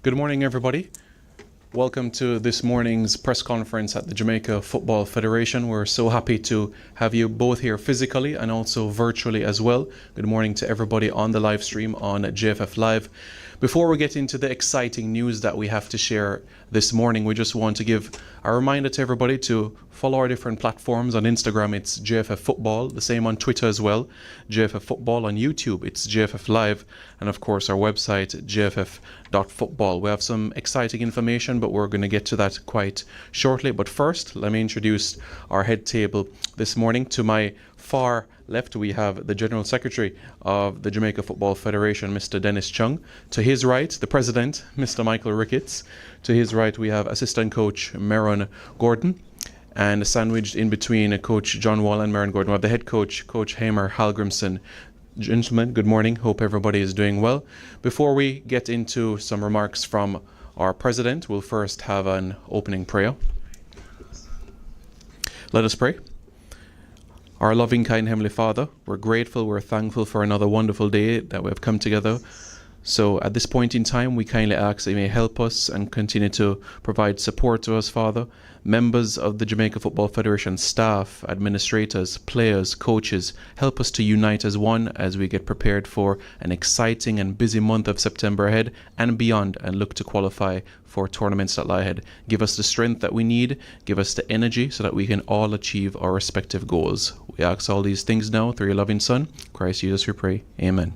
Good morning, everybody. Welcome to this morning's press conference at the Jamaica Football Federation. We're so happy to have you both here physically and also virtually as well. Good morning to everybody on the live stream on JFF Live. Before we get into the exciting news that we have to share this morning, we just want to give a reminder to everybody to follow our different platforms. On Instagram, it's JFF Football. The same on Twitter as well, JFF Football. On YouTube, it's JFF Live. And of course, our website, jff.football. We have some exciting information, but we're going to get to that quite shortly. But first, let me introduce our head table this morning. To my far left, we have the General Secretary of the Jamaica Football Federation, Mr. Dennis Chung. To his right, the President, Mr. Michael Ricketts. To his right, we have Assistant Coach Meron Gordon. And sandwiched in between Coach John Wall and Meron Gordon, we have the head coach, Coach Hamer Halgrimson. Gentlemen, good morning. Hope everybody is doing well. Before we get into some remarks from our President, we'll first have an opening prayer. Let us pray. Our loving, kind Heavenly Father, we're grateful, we're thankful for another wonderful day that we have come together. So at this point in time, we kindly ask that you may help us and continue to provide support to us, Father. Members of the Jamaica Football Federation, staff, administrators, players, coaches, help us to unite as one as we get prepared for an exciting and busy month of September ahead and beyond, and look to qualify for tournaments that lie ahead. Give us the strength that we need, give us the energy so that we can all achieve our respective goals. We ask all these things now through your loving Son, Christ Jesus we pray. Amen.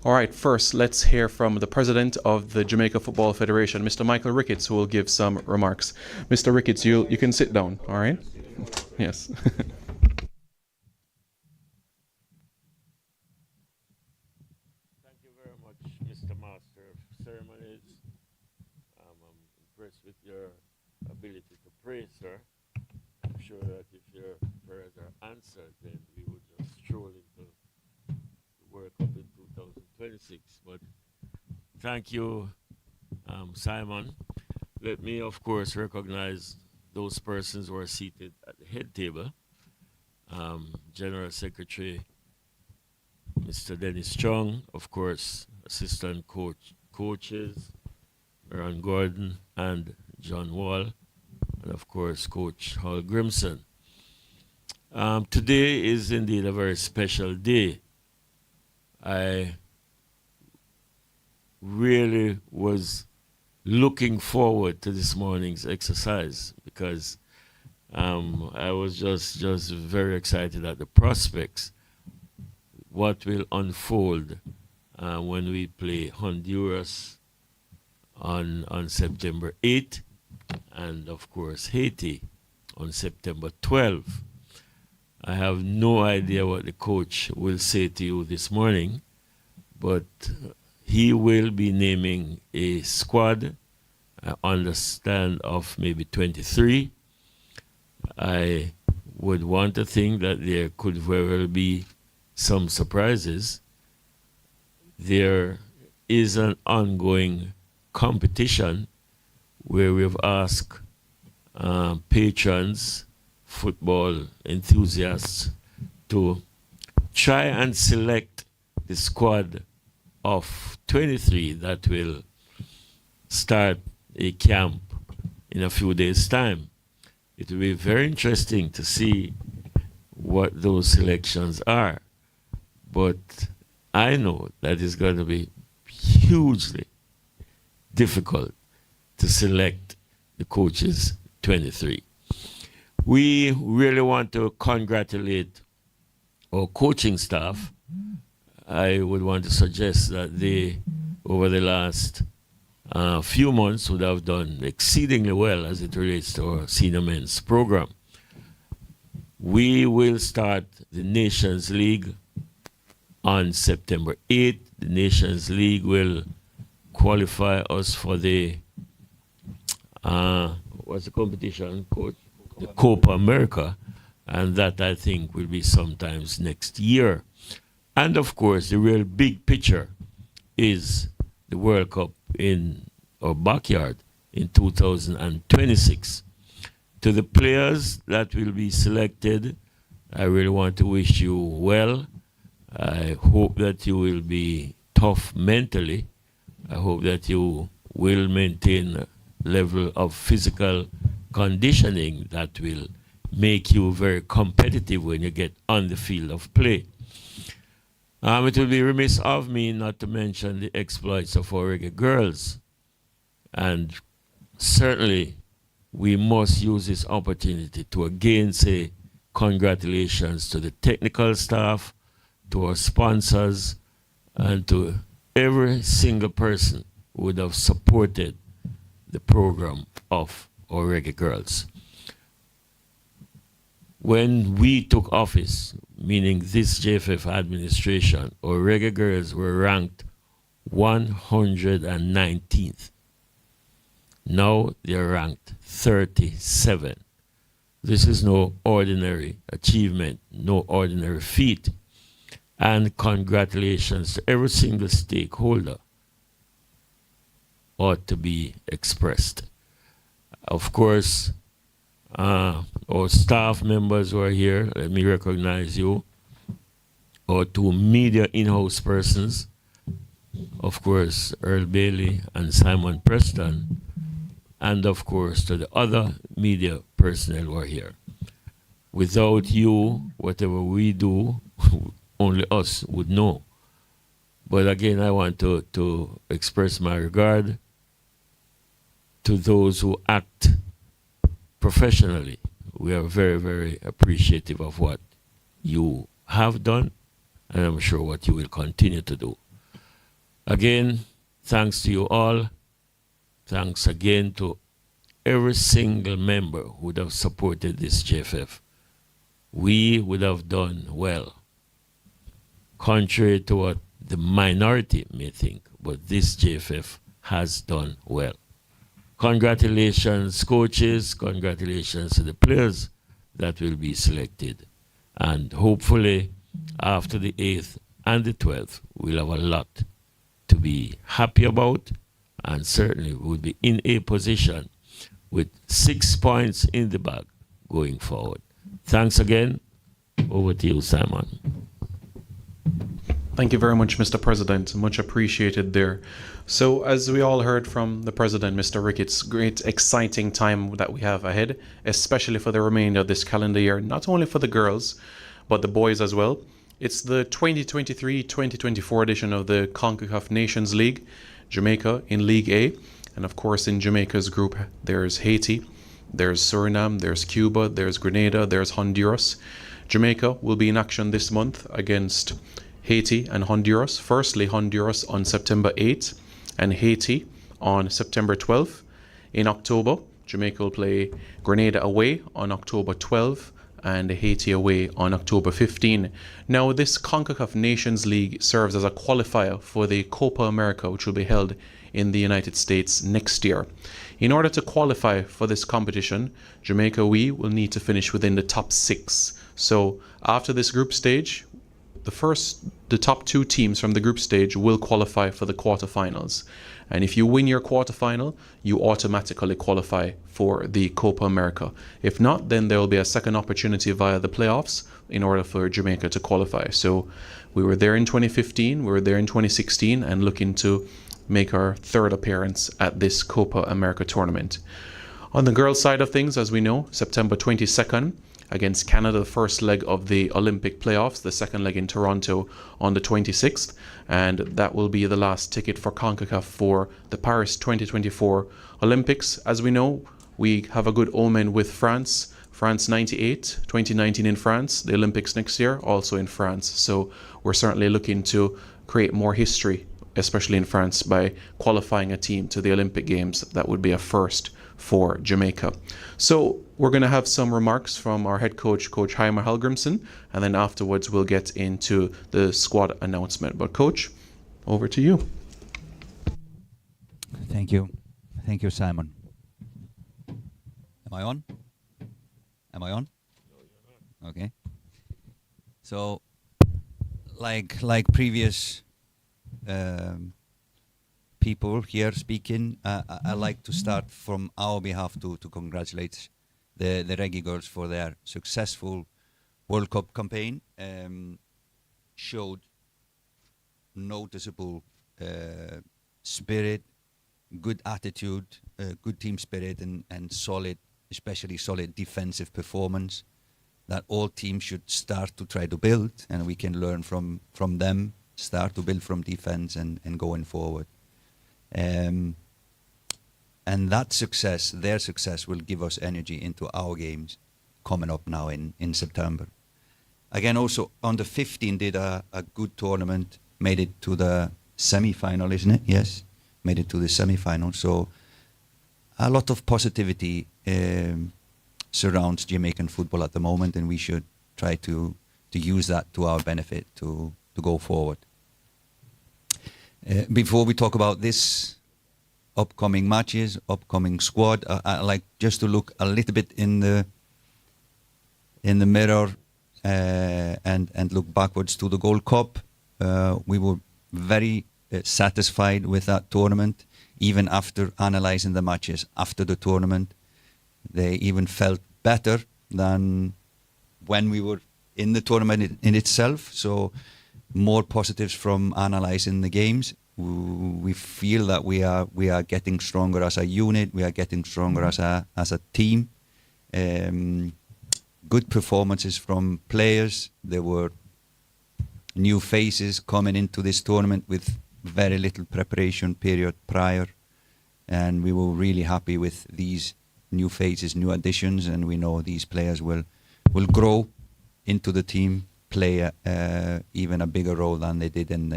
All right, first, let's hear from the President of the Jamaica Football Federation, Mr. Michael Ricketts, who will give some remarks. Mr. Ricketts, you can sit down, all right? Yes. Thank you very much, Mr. Master of Ceremonies. I'm impressed with your ability to pray, sir. I'm sure that if your prayers are answered, then we would just stroll into the World Cup in 2026. But thank you, Simon. Let me, of course, recognize those persons who are seated at the head table. General Secretary Mr. Dennis Chung, of course, Assistant Coaches Meron Gordon and John Wall, and of course Coach Hal Grimson. Today is indeed a very special day. I really was looking forward to this morning's exercise because I was just very excited at the prospects, what will unfold when we play Honduras on September 8th and of course Haiti on September 12th. I have no idea what the coach will say to you this morning, but he will be naming a squad, I understand, of maybe 23. I would want to think that there could very well be some surprises. There is an ongoing competition where we've asked patrons, football enthusiasts, to try and select the squad of 23 that will start a camp in a few days' time. It will be very interesting to see what those selections are. But I know that it's going to be hugely difficult to select the coaches 23. We really want to congratulate our coaching staff. I would want to suggest that they, over the last few months, would have done exceedingly well as it relates to our senior men's program. We will start the Nations League on September 8th. The Nations League will qualify us for the, what's the competition, Coach? The Copa America, and that I think will be sometimes next year. And of course, the real big picture is the World Cup in our backyard in 2026. To the players that will be selected, I really want to wish you well. I hope that you will be tough mentally. I hope that you will maintain a level of physical conditioning that will make you very competitive when you get on the field of play. It will be remiss of me not to mention the exploits of our Reggae girls. And certainly, we must use this opportunity to again say congratulations to the technical staff, to our sponsors, and to every single person who would have supported the program of our Reggae girls. When we took office, meaning this JFF administration, our Reggae girls were ranked 119th. Now they're ranked 37. This is no ordinary achievement, no ordinary feat. And congratulations to every single stakeholder ought to be expressed. Of course, our staff members who are here, let me recognize you. Our two media in-house persons, of course, Earl Bailey and Simon Preston, and of course to the other media personnel who are here. Without you, whatever we do, only us would know. But again, I want to express my regard to those who act professionally. We are very, very appreciative of what you have done, and I'm sure what you will continue to do. Again, thanks to you all. Thanks again to every single member who would have supported this JFF. We would have done well, contrary to what the minority may think, but this JFF has done well. Congratulations, coaches. Congratulations to the players that will be selected. And hopefully, after the 8th and the 12th, we'll have a lot to be happy about. And certainly, we'll be in a position with 6 points in the bag going forward. Thanks again. Over to you, Simon. Thank you very much, Mr. President. Much appreciated there. So, as we all heard from the President, Mr. Ricketts, great exciting time that we have ahead, especially for the remainder of this calendar year, not only for the girls, but the boys as well. It's the 2023-2024 edition of the CONCACAF Nations League, Jamaica in League A. And of course, in Jamaica's group, there's Haiti, there's Suriname, there's Cuba, there's Grenada, there's Honduras. Jamaica will be in action this month against Haiti and Honduras. Firstly, Honduras on September 8th and Haiti on September 12th. In October, Jamaica will play Grenada away on October 12th and Haiti away on October 15. Now, this CONCACAF Nations League serves as a qualifier for the Copa America, which will be held in the United States next year. In order to qualify for this competition, Jamaica, we will need to finish within the top 6. So after this group stage, the top 2 teams from the group stage will qualify for the quarterfinals. And if you win your quarterfinal, you automatically qualify for the Copa America. If not, then there will be a second opportunity via the playoffs in order for Jamaica to qualify. So we were there in 2015, we were there in 2016, and looking to make our third appearance at this Copa America tournament. On the girls' side of things, as we know, September 22nd, against Canada, the first leg of the Olympic playoffs, the second leg in Toronto on the 26th, and that will be the last ticket for CONCACAF for the Paris 2024 Olympics. As we know, we have a good omen with France. France 98, 2019 in France, the Olympics next year, also in France. So we're certainly looking to create more history, especially in France, by qualifying a team to the Olympic Games. That would be a first for Jamaica. So we're going to have some remarks from our head coach, Coach Heimer Helgrimson, and then afterwards we'll get into the squad announcement. But Coach, over to you. Thank you. Thank you, Simon. Am I on? Am I on? Okay. So, like previous people here speaking, I like to start from our behalf to congratulate the Reggae Girls for their successful World Cup campaign. Showed noticeable spirit, good attitude, good team spirit, and solid, especially solid defensive performance that all teams should start to try to build, and we can learn from them, start to build from defense and going forward. And that success, their success, will give us energy into our games coming up now in September. Again, also under 15 did a good tournament, made it to the semi-final, isn't it? Yes, made it to the semi-final. So a lot of positivity surrounds Jamaican football at the moment, and we should try to use that to our benefit to go forward. Before we talk about this upcoming matches, upcoming squad, I like just to look a little bit in the mirror and look backwards to the Gold Cup. We were very satisfied with that tournament, even after analysing the matches after the tournament. They even felt better than when we were in the tournament in itself. So more positives from analysing the games. We feel that we are getting stronger as a unit. We are getting stronger as a team. Good performances from players. There were new faces coming into this tournament with very little preparation period prior, and we were really happy with these new faces, new additions, and we know these players will grow into the team, play even a bigger role than they did in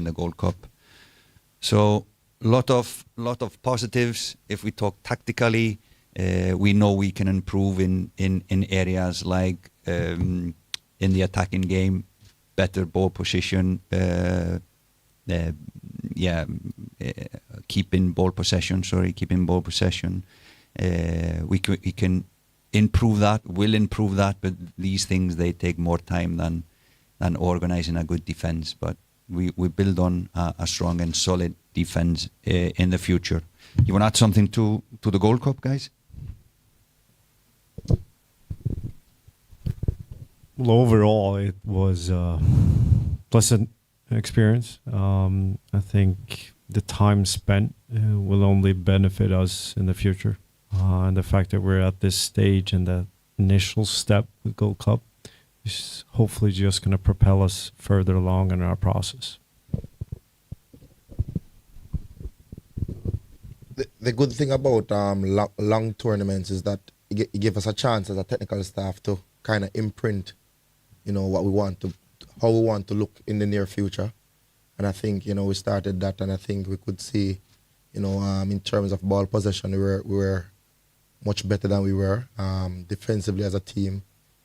the Gold Cup. So lot of positives. If we talk tactically, we know we can improve in areas like in the attacking game, better ball position, keeping ball possession. We can improve that, will improve that, but these things, they take more time than organizing a good defense. But we build on a strong and solid defense in the future. You want to add something to the Gold Cup, guys? Well, overall, it was a pleasant experience. I think the time spent will only benefit us in the future. And the fact that we're at this stage and the initial step with Gold Cup is hopefully just going to propel us further along in our process. The good thing about long tournaments is that it gives us a chance as a technical staff to kind of imprint, what we want to, how we want to look in the near future. And I think, we started that, and I think we could see, in terms of ball possession, we were much better than we were defensively as a team.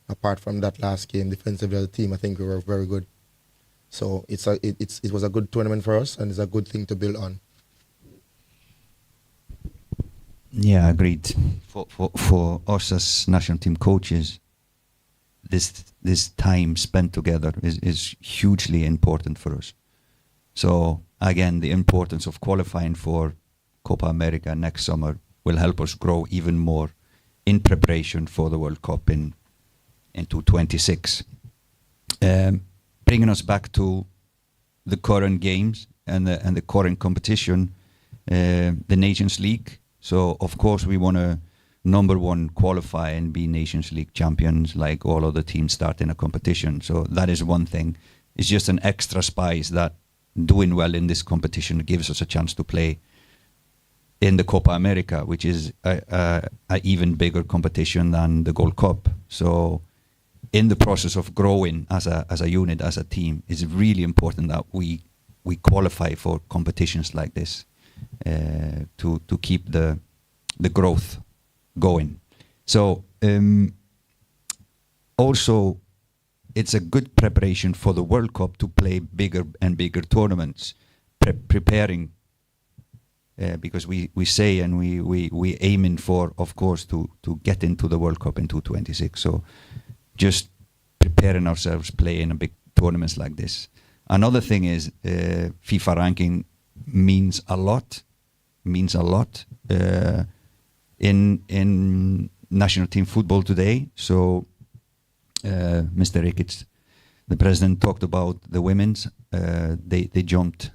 Apart from that last game, defensively as a team, I think we were very good. So it was a good tournament for us, and it's a good thing to build on. Yeah, agreed. For us as national team coaches, this time spent together is hugely important for us. So again, the importance of qualifying for Copa America next summer will help us grow even more in preparation for the World Cup in 2026. Bringing us back to the current games and the current competition, the Nations League. So of course we want to number one qualify and be Nations League champions like all other teams starting a competition. So that is one thing. It's just an extra spice that doing well in this competition gives us a chance to play in the Copa America, which is a even bigger competition than the Gold Cup. So in the process of growing as a unit, as a team, it's really important that we qualify for competitions like this to keep the growth going. So also it's a good preparation for the World Cup to play bigger and bigger tournaments, preparing because we say and we aiming for, of course, to get into the World Cup in 2026. So just preparing ourselves, playing a big tournaments like this. Another thing is FIFA ranking means a lot in national team football today. So Mr. Ricketts, the president, talked about the women's. They jumped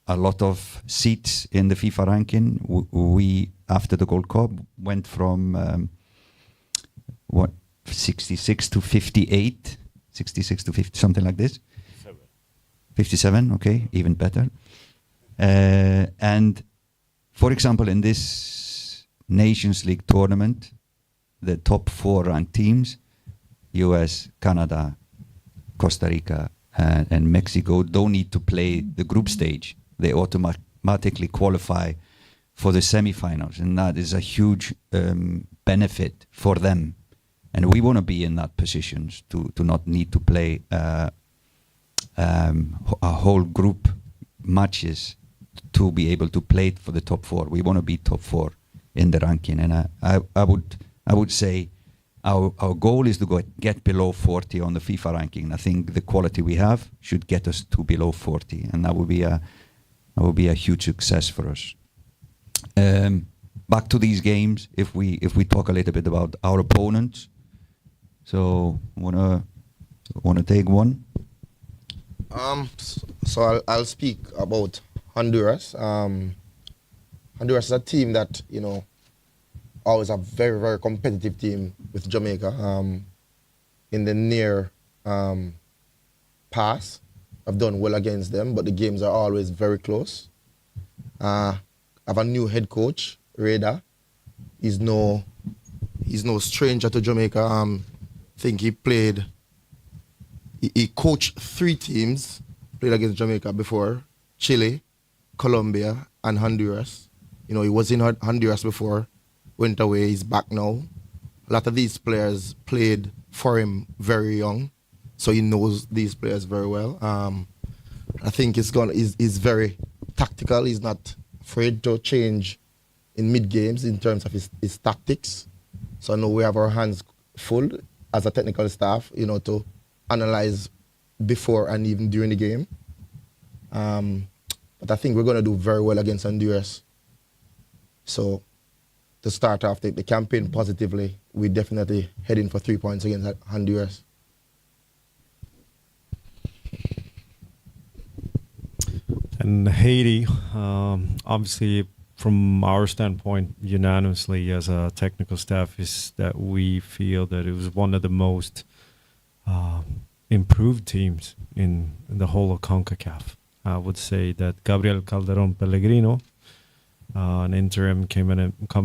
a lot of seats in the FIFA ranking. We after the Gold Cup went from 66 to 58, 66 to 50, something like this. 57, okay, even better. And for example, in this Nations League tournament, the top 4 ranked teams, US, Canada, Costa Rica, and Mexico, don't need to play the group stage. They automatically qualify for the semifinals, and that is a huge benefit for them. And we want to be in that position to not need to play a whole group matches to be able to play for the top 4. We want to be top 4 in the ranking, and I would say our goal is to get below 40 on the FIFA ranking. I think the quality we have should get us to below 40, and that would be a huge success for us. Back to these games, if we talk a little bit about our opponents. So wanna take one? So I'll speak about Honduras. Honduras is a team that, you know, always a very, very competitive team with Jamaica. In the near past, I've done well against them, but the games are always very close. I have a new head coach, Reda. He's no stranger to Jamaica. I think he coached 3 teams, played against Jamaica before: Chile, Colombia, and Honduras. You know, he was in Honduras before, went away, he's back now. A lot of these players played for him very young, so he knows these players very well. I think he's very tactical. He's not afraid to change in mid-games in terms of his tactics. So I know we have our hands full as a technical staff, you know, to analyze before and even during the game. But I think we're going to do very well against Honduras. So to start off the campaign positively, we're definitely heading for 3 points against Honduras. And Haiti, obviously, from our standpoint, unanimously as a technical staff, is that we feel that it was one of the most improved teams in the whole of CONCACAF. I would say that Gabriel Calderon Pellegrino, an interim coming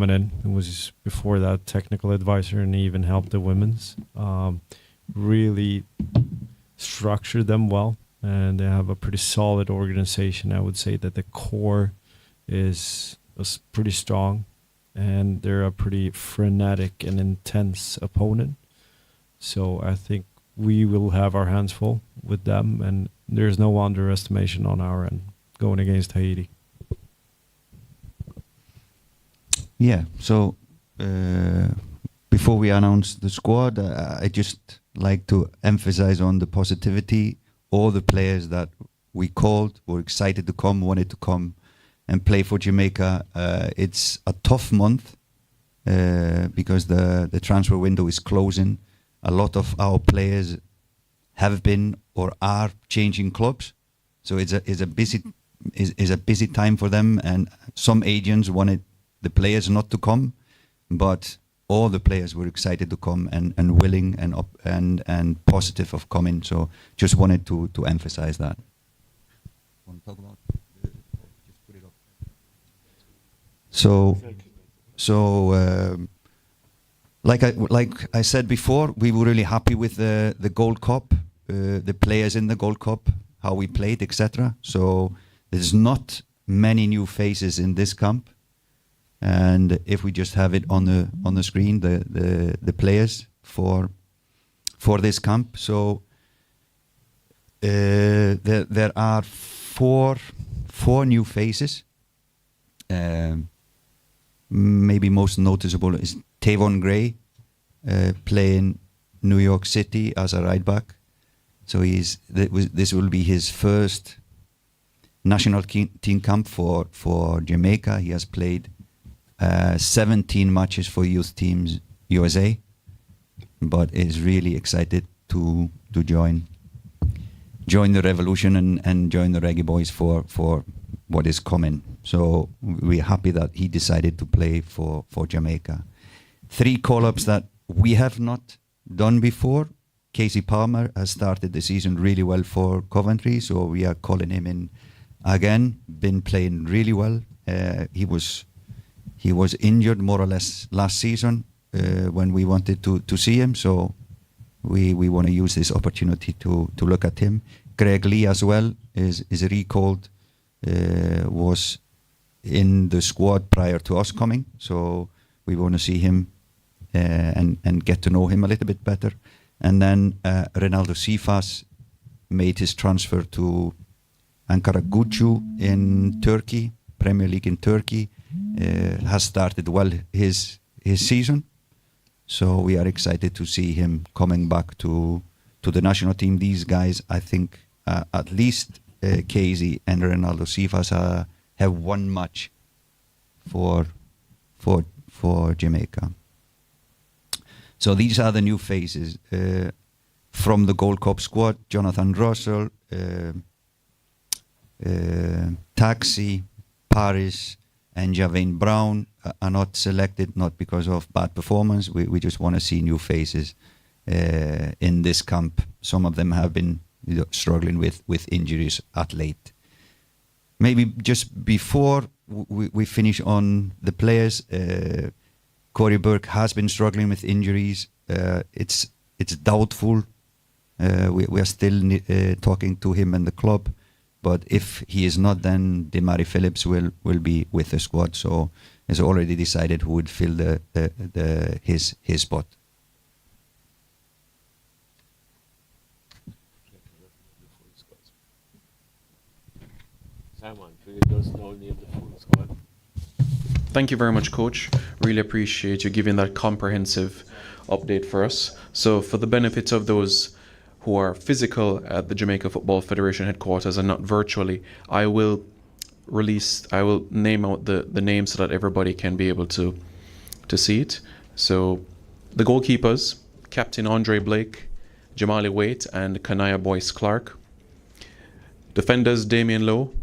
in, who was before that technical advisor and even helped the women's, really structured them well, and they have a pretty solid organization. I would say that the core is pretty strong, and they're a pretty frenetic and intense opponent. So I think we will have our hands full with them, and there's no underestimation on our end going against Haiti. Yeah, so before we announce the squad, I just like to emphasize on the positivity. All the players that we called were excited to come, wanted to come and play for Jamaica. It's a tough month because the transfer window is closing. A lot of our players have been or are changing clubs, so it's a busy time for them. And some agents wanted the players not to come, but all the players were excited to come and willing and positive of coming. So just wanted to emphasize that. Want to talk about? Just put it up. So like I said before, we were really happy with the Gold Cup, the players in the Gold Cup, how we played, etc. So there's not many new faces in this camp. And if we just have it on the screen, the players for this camp. So there are four new faces. Maybe most noticeable is Tavon Gray, playing New York City as a right back. So this will be his first national team camp for Jamaica. He has played 17 matches for youth teams USA, but is really excited to join the revolution and join the Reggae Boyz for what is coming. So we're happy that he decided to play for Jamaica. 3 call-ups that we have not done before. Casey Palmer has started the season really well for Coventry, so we are calling him in again. Been playing really well. He was injured more or less last season when we wanted to see him, so we want to use this opportunity to look at him. Greg Lee as well is recalled, was in the squad prior to us coming, so we want to see him and get to know him a little bit better. And then Ronaldo Sifas made his transfer to Ankara-Gucu in Turkey, Premier League in Turkey. Has started well his season, so we are excited to see him coming back to the national team. These guys, I think, at least Casey and Ronaldo Sifas have one match for Jamaica. So these are the new faces from the Gold Cup squad. Jonathan Russell, Taxi, Paris, and Javane Brown are not selected, not because of bad performance. We just want to see new faces in this camp. Some of them have been struggling with injuries at late. Maybe just before we finish on the players, Corey Burke has been struggling with injuries. It's doubtful. We are still talking to him and the club. But if he is not, then Demari Phillips will be with the squad. So it's already decided who would fill his spot. Simon, could you just now name the full squad? Thank you very much, Coach. Really appreciate you giving that comprehensive update for us. So for the benefit of those who are physical at the Jamaica Football Federation headquarters and not virtually, I will name out the names so that everybody can be able to see it. So the goalkeepers, Captain Andre Blake, Jamali Waite, and Kanaya Boyce Clark. Defenders, Damian Lowe,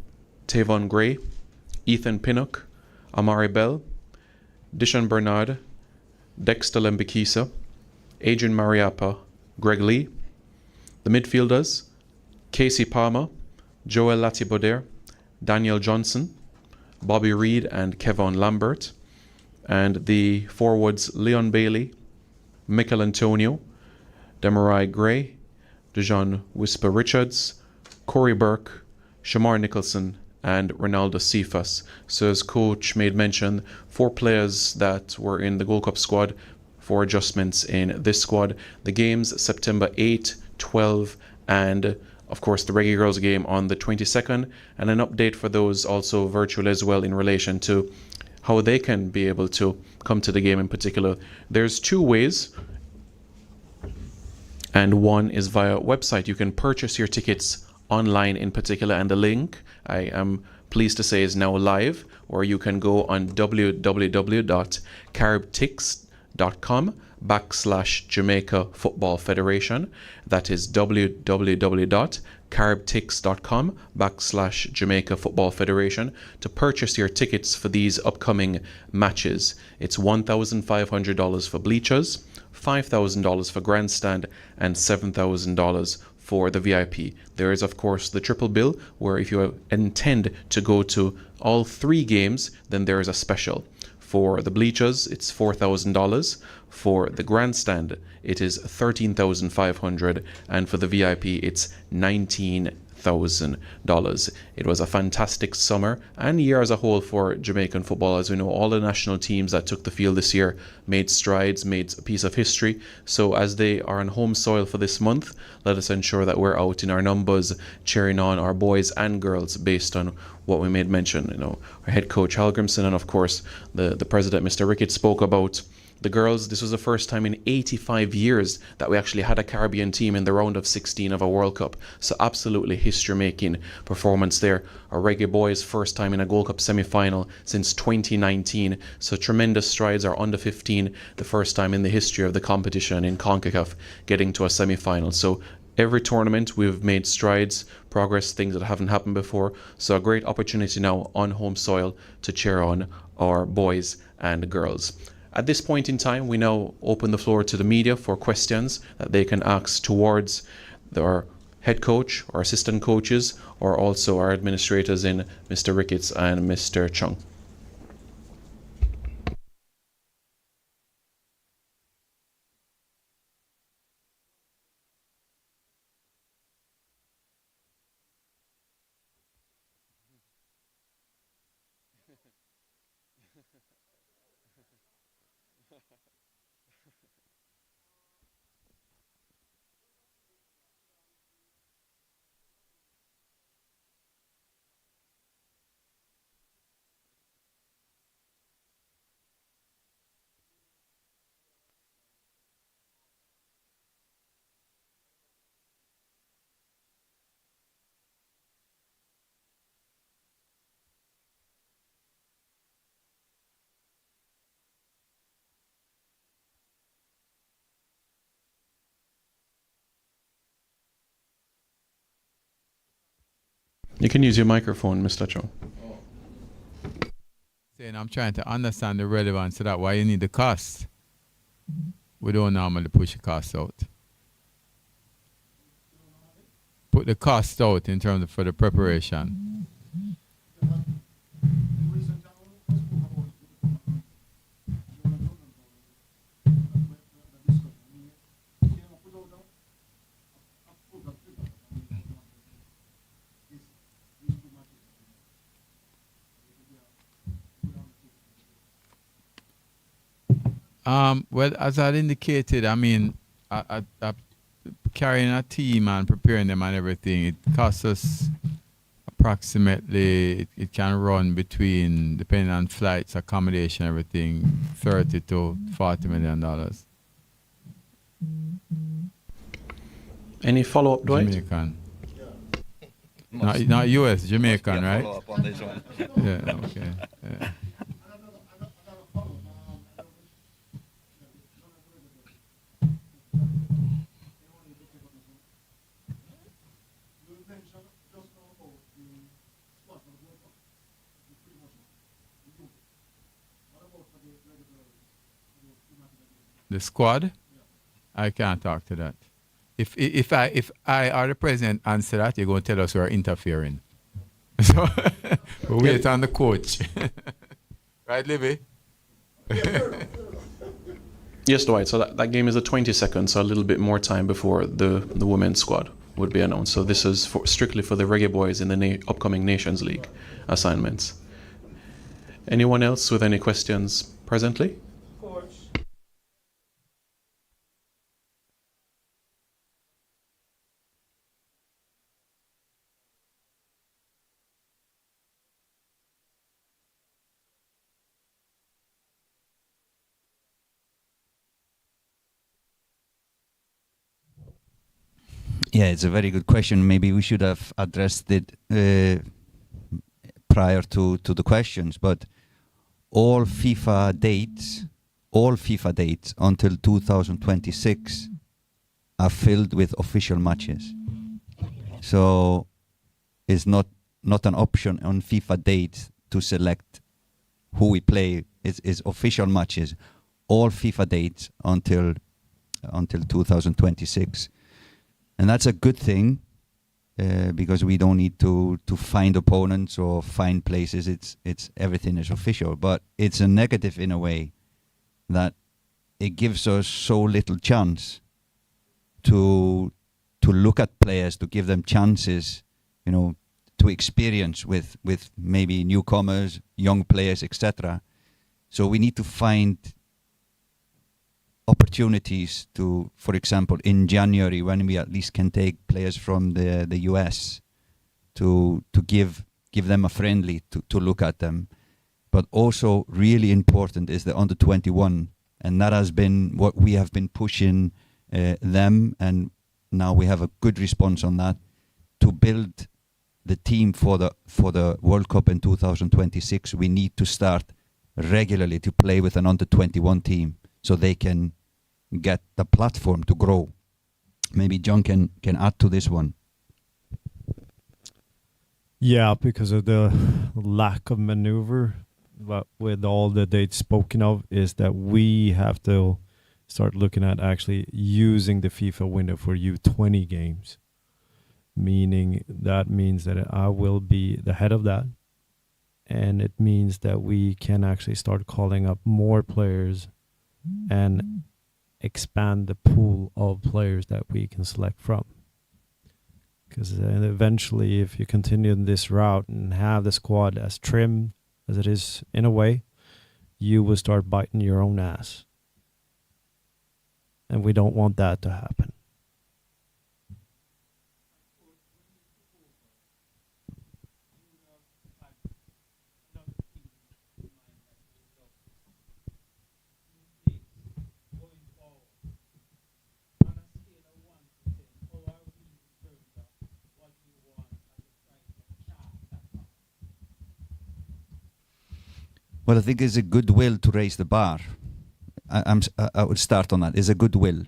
Tavon Gray, Ethan Pinnock, Amari Bell, Dishon Bernard, Dexter Lembikisa, Adrian Mariappa, Greg Lee. The midfielders, Casey Palmer, Joel Latiboder, Daniel Johnson, Bobby Reed and Kevon Lambert. And the forwards, Leon Bailey, Mikel Antonio, Demarai Gray, Dejan Whisper Richards, Corey Burke, Shamar Nicholson, and Ronaldo Sifas. So as Coach made mention, 4 players that were in the Gold Cup squad, 4 adjustments in this squad. The games September 8, 12, and of course the Reggae Girls game on the 22nd, and an update for those also virtual as well in relation to how they can be able to come to the game in particular. There's 2 ways, and one is via website. You can purchase your tickets online in particular, and the link, I am pleased to say, is now live, or you can go on www.caribtix.com/Jamaica Football Federation. That is www.caribtix.com/Jamaica Football Federation to purchase your tickets for these upcoming matches. It's $1,500 for bleachers, $5,000 for grandstand, and $7,000 for the VIP. There is, of course, the triple bill, where if you intend to go to all 3 games, then there is a special. For the bleachers, it's $4,000. For the grandstand, it is $13,500, and for the VIP, it's $19,000. It was a fantastic summer and year as a whole for Jamaican football. As we know, all the national teams that took the field this year made strides, made a piece of history. So as they are on home soil for this month, let us ensure that we're out in our numbers cheering on our boys and girls based on what we made mention. You know, our head coach Halgrimson and of course the president, Mr. Ricketts, spoke about the girls. This was the first time in 85 years that we actually had a Caribbean team in the round of 16 of a World Cup. So absolutely history-making performance there. Our Reggae Boyz first time in a Gold Cup semi-final since 2019. So tremendous strides. Our under 15, the first time in the history of the competition in CONCACAF getting to a semi-final. So every tournament we've made strides, progress, things that haven't happened before. So a great opportunity now on home soil to cheer on our boys and girls. At this point in time, we now open the floor to the media for questions that they can ask towards our head coach or assistant coaches, or also our administrators in Mr. Ricketts and Mr. Chung. You can use your microphone, Mr. Chung. Saying I'm trying to understand the relevance of that, why you need the cost. We don't normally push the cost out. Put the cost out in terms of for the preparation. Well, as I indicated, I mean, carrying a team and preparing them and everything, it costs us approximately, it can run between, depending on flights, accommodation, everything, $30 to $40 million. Any follow-up, Dwight? Jamaican. Not US, Jamaican, right? Yeah, okay. Yeah. The squad? I can't talk to that. If I or the president answer that, you're going to tell us we're interfering. So we'll wait on the coach. Right, Libby? Yes, Dwight. So that game is a 20 seconds, so a little bit more time before the women's squad would be announced. So this is strictly for the Reggae Boyz in the upcoming Nations League assignments. Anyone else with any questions presently? Yeah, it's a very good question. Maybe we should have addressed it prior to the questions, but all FIFA dates until 2026 are filled with official matches. So it's not an option on FIFA dates to select who we play. It's official matches. All FIFA dates until 2026. And that's a good thing because we don't need to find opponents or find places. It's everything is official. But it's a negative in a way that it gives us so little chance to look at players, to give them chances, to experience with maybe newcomers, young players, etc. So we need to find opportunities to, for example, in January, when we at least can take players from the US to give them a friendly to look at them. But also really important is the under 21, and that has been what we have been pushing them, and now we have a good response on that, to build the team for the World Cup in 2026. We need to start regularly to play with an under 21 team so they can get the platform to grow. Maybe John can add to this one. Yeah, because of the lack of maneuver. But with all the dates spoken of, is that we have to start looking at actually using the FIFA window for U20 games. Meaning that means that I will be the head of that. And it means that we can actually start calling up more players and expand the pool of players that we can select from. Because eventually, if you continue in this route and have the squad as trim as it is in a way, you will start biting your own ass. And we don't want that to happen. Well, I think it's a goodwill to raise the bar. I would start on that. It's a goodwill.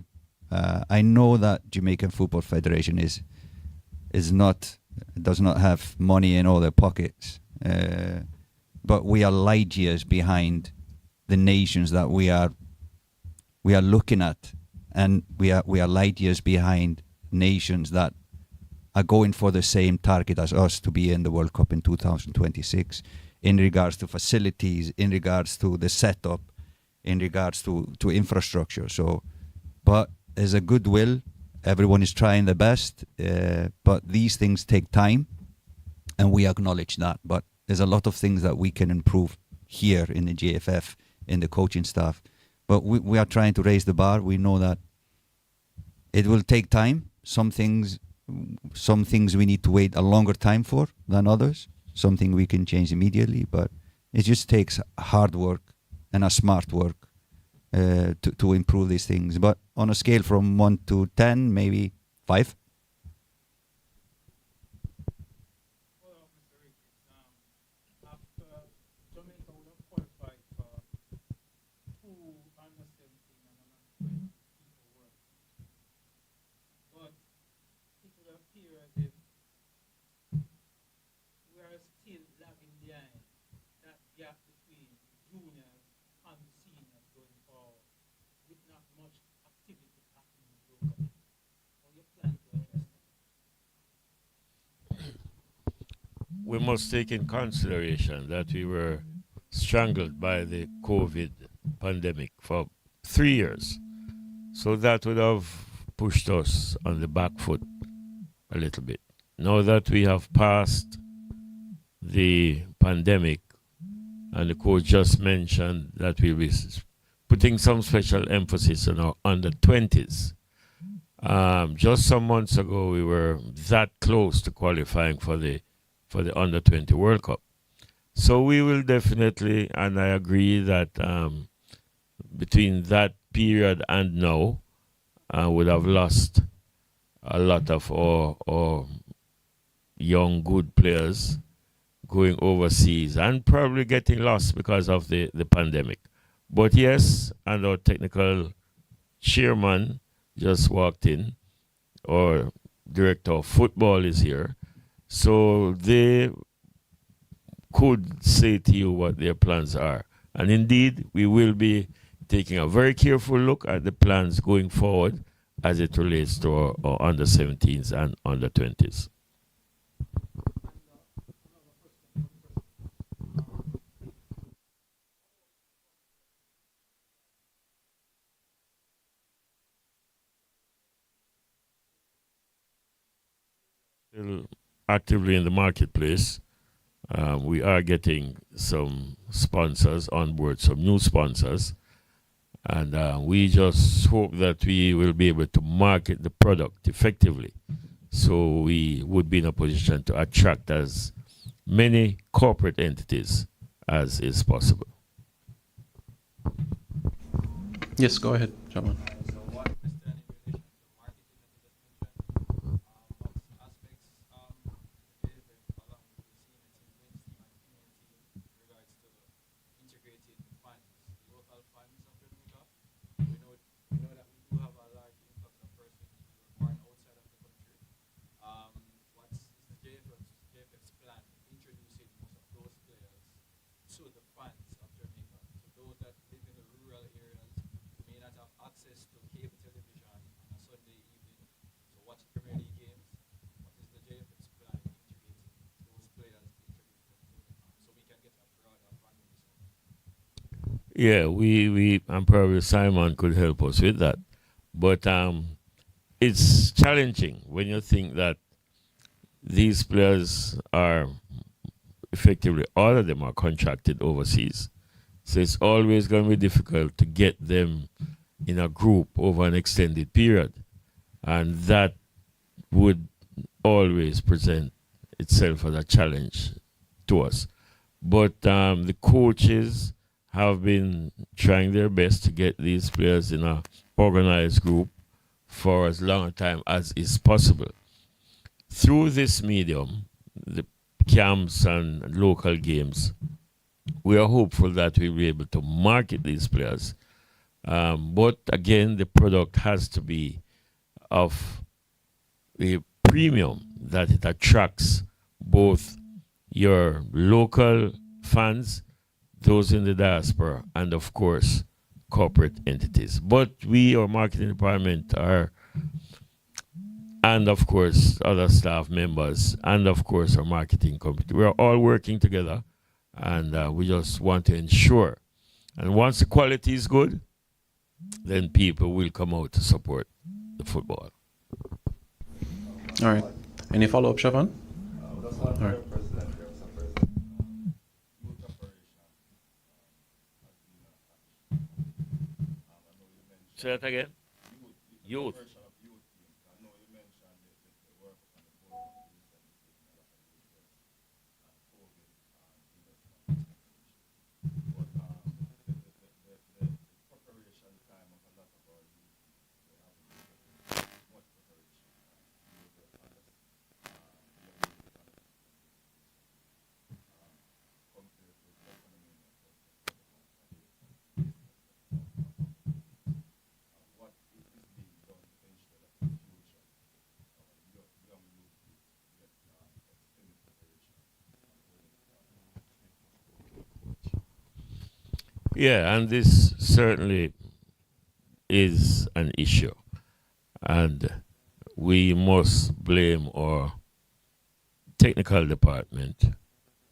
I know that Jamaican Football Federation does not have money in all their pockets, but we are light years behind the nations that we are looking at, and we are light years behind nations that are going for the same target as us to be in the World Cup in 2026. In regards to facilities, in regards to the setup, in regards to infrastructure. So, but there's a goodwill. Everyone is trying their best, but these things take time, and we acknowledge that. But there's a lot of things that we can improve here in the JFF, in the coaching staff. But we are trying to raise the bar. We know that it will take time. Some things we need to wait a longer time for than others. Something we can change immediately, but it just takes hard work and a smart work to improve these things. But on a scale from 1 to 10, maybe 5. We must take in consideration that we were strangled by the COVID pandemic for 3 years. So that would have pushed us on the back foot a little bit. Now that we have passed the pandemic, and the coach just mentioned that we'll be putting some special emphasis on our under 20s. Just some months ago, we were that close to qualifying for the under 20 World Cup. So we will definitely, and I agree that between that period and now, would have lost a lot of our young, good players going overseas and probably getting lost because of the pandemic. But yes, and our technical chairman just walked in, or director of football is here. So they could say to you what their plans are. And indeed, we will be taking a very careful look at the plans going forward as it relates to our under 17s and under 20s. Still actively in the marketplace. We are getting some sponsors on board, some new sponsors. And we just hope that we will be able to market the product effectively. So we would be in a position to attract as many corporate entities as is possible. Yes, go ahead, gentlemen. What's the JFF's plan Yeah, we and probably Simon could help us with that. But it's challenging when you think that these players are effectively all of them are contracted overseas. So it's always going to be difficult to get them in a group over an extended period. And that would always present itself as a challenge to us. But the coaches have been trying their best to get these players in a organized group for as long a time as is possible. Through this medium, the camps and local games, we are hopeful that we'll be able to market these players. But again, the product has to be of a premium that it attracts both your local fans, those in the diaspora, and of course, corporate entities. But we, our marketing department, and of course, other staff members, and of course, our marketing company, we're all working together, and we just want to ensure. And once the quality is good, then people will come out to support the football. All right. Any follow-up, Siobhan? All right. Say that again? Youth. Yeah, and this certainly is an issue. And we must blame our technical department,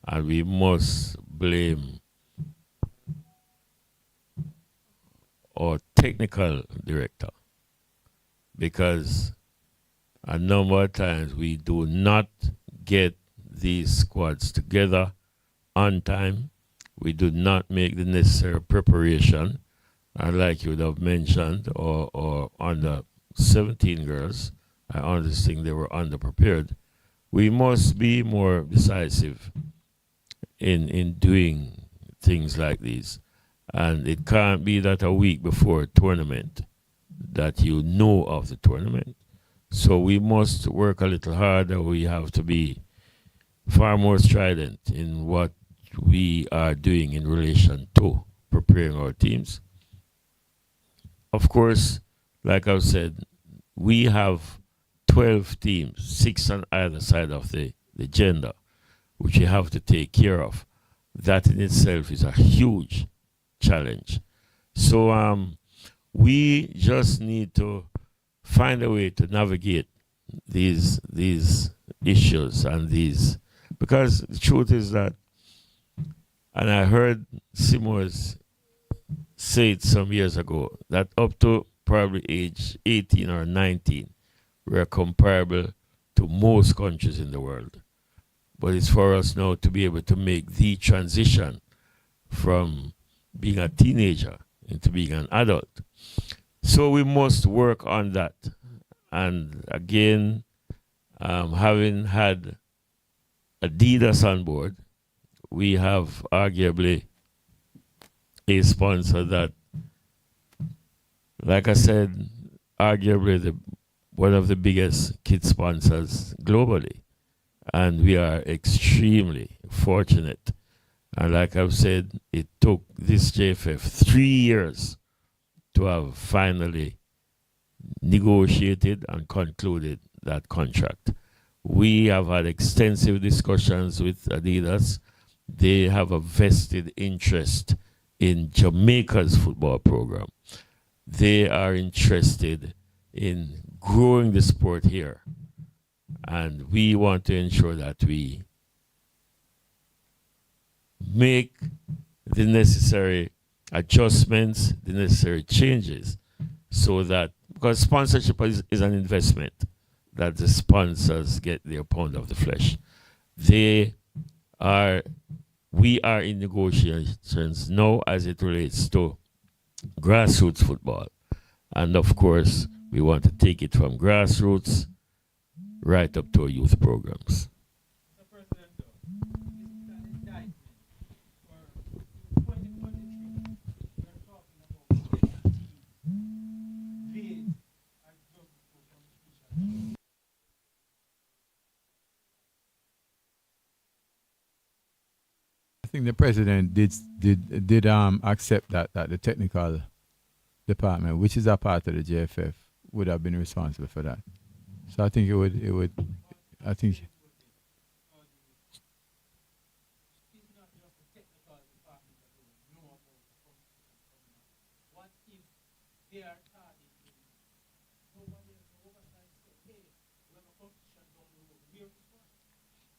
and we must blame our technical director, because a number of times we do not get these squads together on time. We do not make the necessary preparation, and like you would have mentioned, or under 17 girls, I honestly think they were underprepared. We must be more decisive in doing things like these. And it can't be that a week before a tournament that you know of the tournament. So we must work a little harder. We have to be far more strident in what we are doing in relation to preparing our teams. Of course, like I've said, we have 12 teams, 6 on either side of the gender, which you have to take care of. That in itself is a huge challenge. So we just need to find a way to navigate these issues and these, because the truth is that, and I heard Simons say it some years ago, that up to probably age 18 or 19, we are comparable to most countries in the world. But it's for us now to be able to make the transition from being a teenager into being an adult. So we must work on that. And again, having had Adidas on board, we have arguably a sponsor that, like I said, arguably one of the biggest kid sponsors globally. And we are extremely fortunate. And like I've said, it took this JFF 3 years to have finally negotiated and concluded that contract. We have had extensive discussions with Adidas. They have a vested interest in Jamaica's football program. They are interested in growing the sport here. And we want to ensure that we make the necessary adjustments, the necessary changes, so that, because sponsorship is an investment, that the sponsors get their pound of the flesh. They are, we are in negotiations now as it relates to grassroots football. And of course, we want to take it from grassroots right up to our youth programs. I think the president did accept that the technical department, which is a part of the JFF, would have been responsible for that. So I think it would I think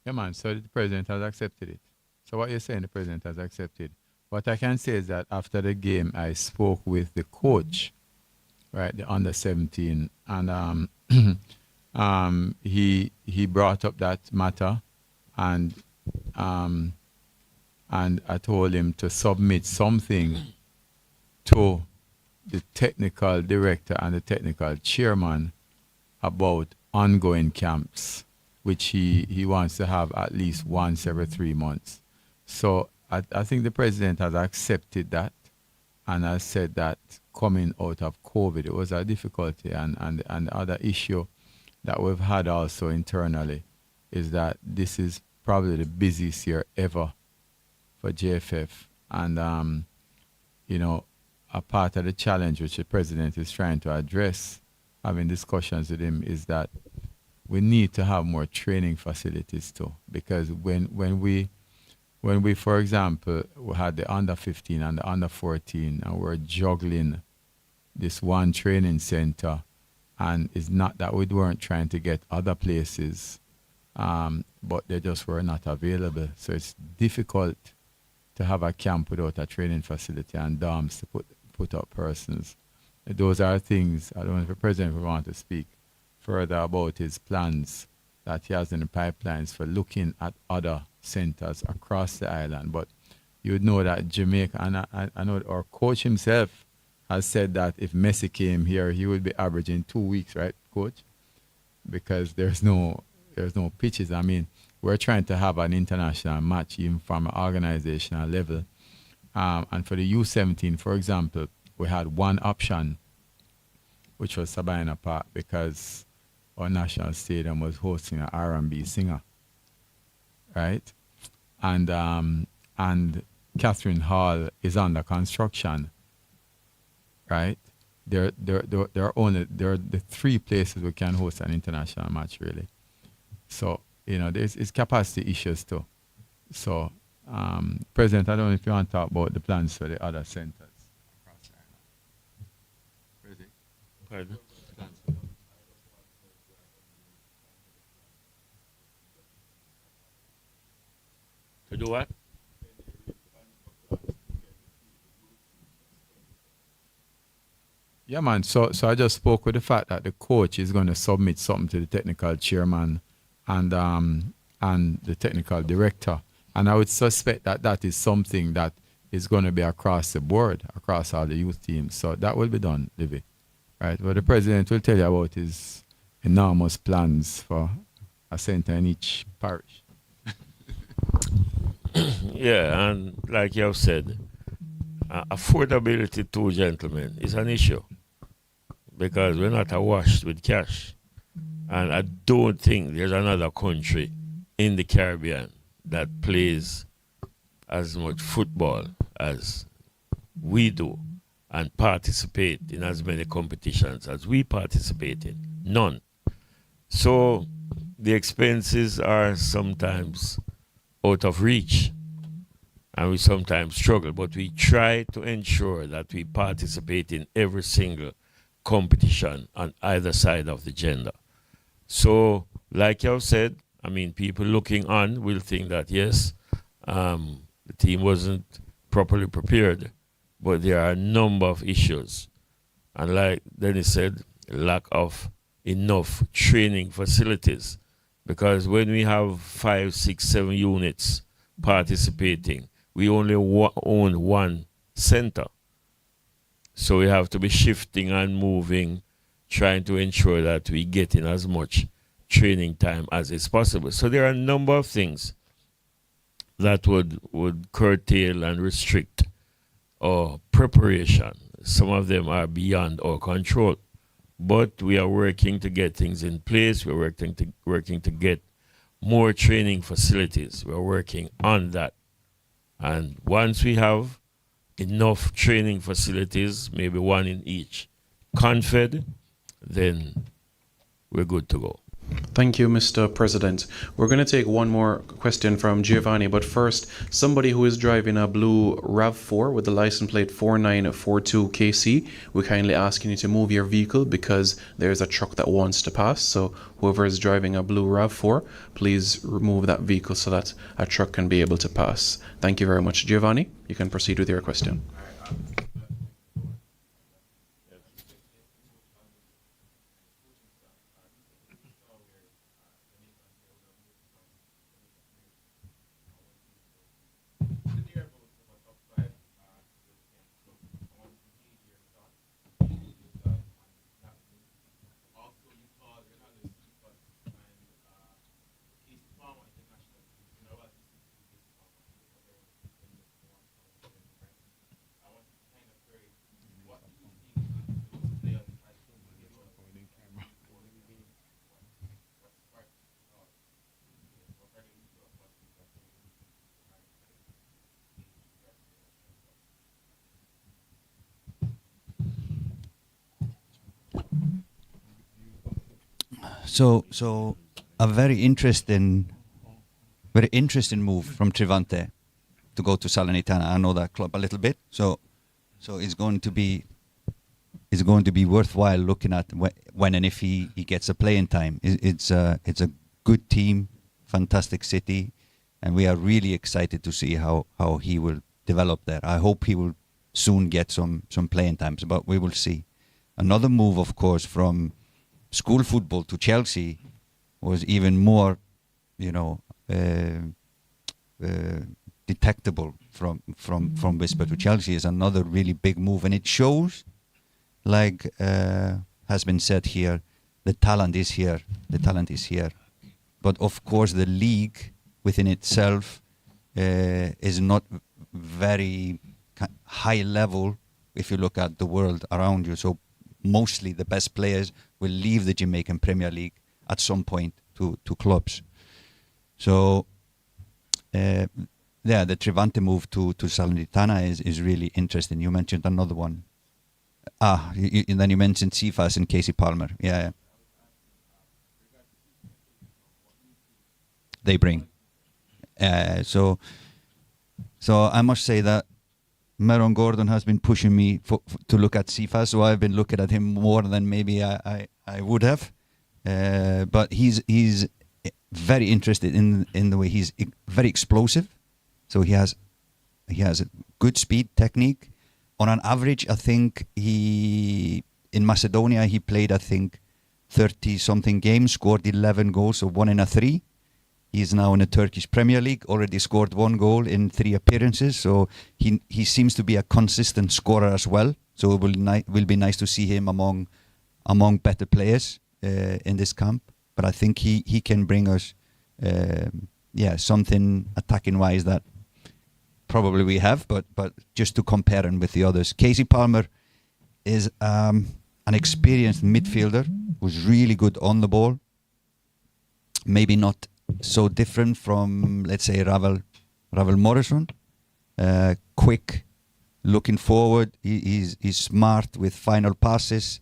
yeah, man. So the president has accepted it. So what you're saying, the president has accepted. What I can say is that after the game, I spoke with the coach, right, the under 17, and he brought up that matter, and I told him to submit something to the technical director and the technical chairman about ongoing camps, which he wants to have at least once every 3 months. So I think the president has accepted that, and has said that coming out of COVID, it was a difficulty, and the other issue that we've had also internally is that this is probably the busiest year ever for JFF, and you know, a part of the challenge which the president is trying to address, having discussions with him, is that we need to have more training facilities too, because when we, for example, we had the under 15 and the under 14, and we're juggling this one training center, and it's not that we weren't trying to get other places, but they just were not available. So it's difficult to have a camp without a training facility and dorms to put up persons. Those are things, I don't know if the president would want to speak further about his plans that he has in the pipelines for looking at other centers across the island. But you would know that Jamaica, and I know our coach himself has said that if Messi came here, he would be averaging 2 weeks, right, coach? Because there's no pitches. I mean, we're trying to have an international match even from an organizational level. And for the U17, for example, we had one option, which was Sabina Park, because our national stadium was hosting an R&B singer, right? And Catherine Hall is under construction, right? There are the 3 places we can host an international match, really. So, you know, it's capacity issues too. So, President, I don't know if you want to talk about the plans for the other centers across the island. President? Pardon? To do what? Yeah, man. So I just spoke with the fact that the coach is going to submit something to the technical chairman and the technical director, and I would suspect that that is something that is going to be across the board, across all the youth teams. So that will be done, Livy, right? But the president will tell you about his enormous plans for a center in each parish. Yeah, and like you have said, affordability to gentlemen is an issue, because we're not awash with cash. And I don't think there's another country in the Caribbean that plays as much football as we do and participate in as many competitions as we participate in. None. So the expenses are sometimes out of reach, and we sometimes struggle, but we try to ensure that we participate in every single competition on either side of the gender. So, like you said, I mean, people looking on will think that, yes, the team wasn't properly prepared but there are a number of issues. And like Dennis said, lack of enough training facilities. Because when we have 5, 6, 7 units participating, we only own one center. So we have to be shifting and moving, trying to ensure that we get in as much training time as is possible. So there are a number of things that would curtail and restrict our preparation. Some of them are beyond our control. But we are working to get things in place. We're working to get more training facilities. We're working on that. And once we have enough training facilities, maybe one in each confed, then we're good to go. Thank you, Mr. President. We're going to take one more question from Giovanni, but first, somebody who is driving a blue RAV4 with the license plate 4942KC, we're kindly asking you to move your vehicle because there's a truck that wants to pass. So whoever is driving a blue RAV4, please remove that vehicle so that a truck can be able to pass. Thank you very much, Giovanni. You can proceed with your question. So a very interesting move from Trivante to go to Salernitana. I know that club a little bit, so it's going to be worthwhile looking at when and if he gets a playing time. It's a good team, fantastic city, and we are really excited to see how he will develop there. I hope he will soon get some playing times, but we will see. Another move, of course, from school football to Chelsea was even more, detectable from Whisper to Chelsea is another really big move, and it shows, like has been said here, the talent is here. But of course, the league within itself is not very high level if you look at the world around you. So mostly the best players will leave the Jamaican Premier League at some point to clubs. So the Trivante move to Salernitana is really interesting. You mentioned another one. And then you mentioned Cephas and Casey Palmer. Yeah. They bring. So I must say that Meron Gordon has been pushing me to look at Cephas, so I've been looking at him more than maybe I would have. But he's very interested in the way he's very explosive. So he has a good speed, technique. On an average, I think in Macedonia he played 30-something games, scored 11 goals, so 1 in 3. He's now in the Turkish Premier League, already scored 1 goal in 3 appearances. So he seems to be a consistent scorer as well. So it will be nice to see him among better players in this camp. But I think he can bring us something attacking wise that probably we have, but just to compare him with the others. Casey Palmer is an experienced midfielder who's really good on the ball. Maybe not so different from, let's say, Ravel Morrison. Quick, looking forward. He's smart with final passes,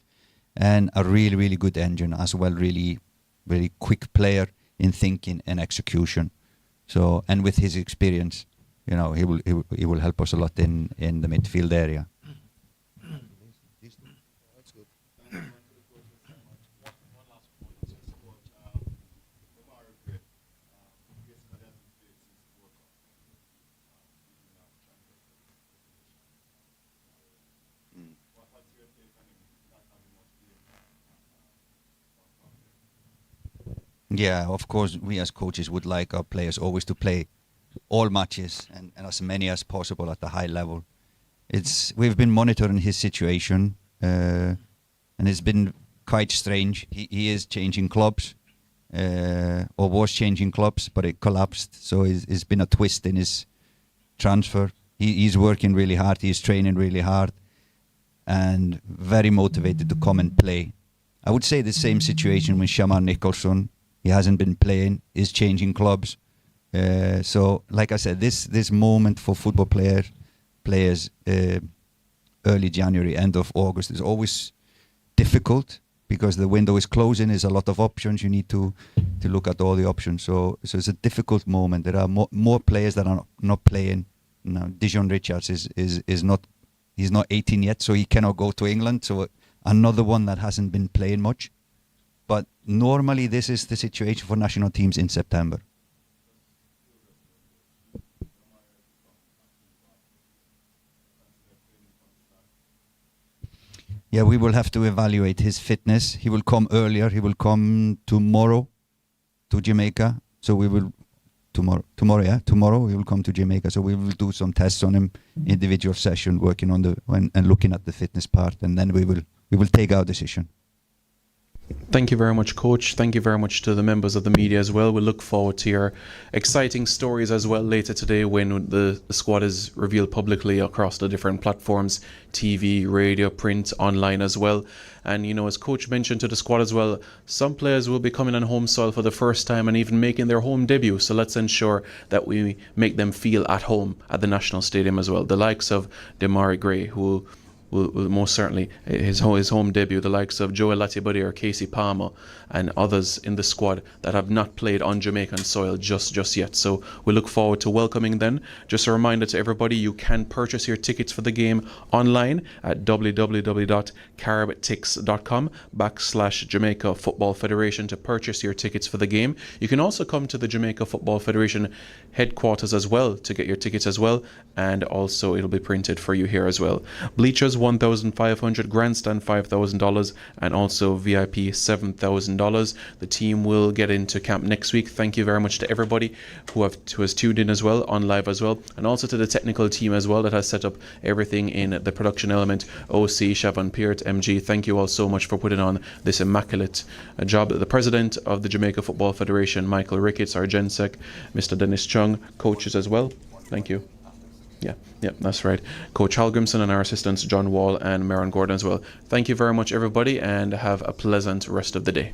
and a really, really good engine as well. Really, very quick player in thinking and execution. So, and with his experience, he will help us a lot in the midfield area. Yeah, of course, we as coaches would like our players always to play all matches and as many as possible at the high level. We've been monitoring his situation, and it's been quite strange. He is changing clubs, or was changing clubs, but it collapsed. So it's been a twist in his transfer. He's working really hard. He's training really hard, and very motivated to come and play. I would say the same situation with Shamar Nicholson. He hasn't been playing. He's changing clubs. So, like I said, this moment for football players, early January, end of August, is always difficult because the window is closing. There's a lot of options. You need to look at all the options. So it's a difficult moment. There are more players that are not playing. Now, Dijon Richards is not. He's not 18 yet, so he cannot go to England. So another one that hasn't been playing much. But normally this is the situation for national teams in September. Yeah, we will have to evaluate his fitness. He will come earlier. He will come tomorrow to Jamaica. So we will tomorrow he will come to Jamaica. So we will do some tests on him, individual session, working on and looking at the fitness part, and then we will take our decision. Thank you very much, Coach. Thank you very much to the members of the media as well. We look forward to your exciting stories as well later today when the squad is revealed publicly across the different platforms, TV, radio, print, online as well. And, you know, as Coach mentioned to the squad as well, some players will be coming on home soil for the first time and even making their home debut. So let's ensure that we make them feel at home at the National Stadium as well. The likes of Demarai Gray, who will most certainly his home debut, the likes of Joel Latibody or Casey Palmer and others in the squad that have not played on Jamaican soil just yet. So we look forward to welcoming them. Just a reminder to everybody, you can purchase your tickets for the game online at www.caribtix.com/Jamaica Football Federation to purchase your tickets for the game. You can also come to the Jamaica Football Federation headquarters as well to get your tickets as well, and also it'll be printed for you here as well. Bleachers $1,500, grandstand $5,000, and also VIP $7,000. The team will get into camp next week. Thank you very much to everybody who has tuned in as well, on live as well, and also to the technical team as well that has set up everything in the production element. OC, Siobhan Peart, MG, thank you all so much for putting on this immaculate job. The president of the Jamaica Football Federation, Michael Ricketts, our GenSec, Mr. Dennis Chung, coaches as well. Thank you. Yeah, that's right. Coach Halgrimson and our assistants, John Wall and Maron Gordon as well. Thank you very much, everybody, and have a pleasant rest of the day.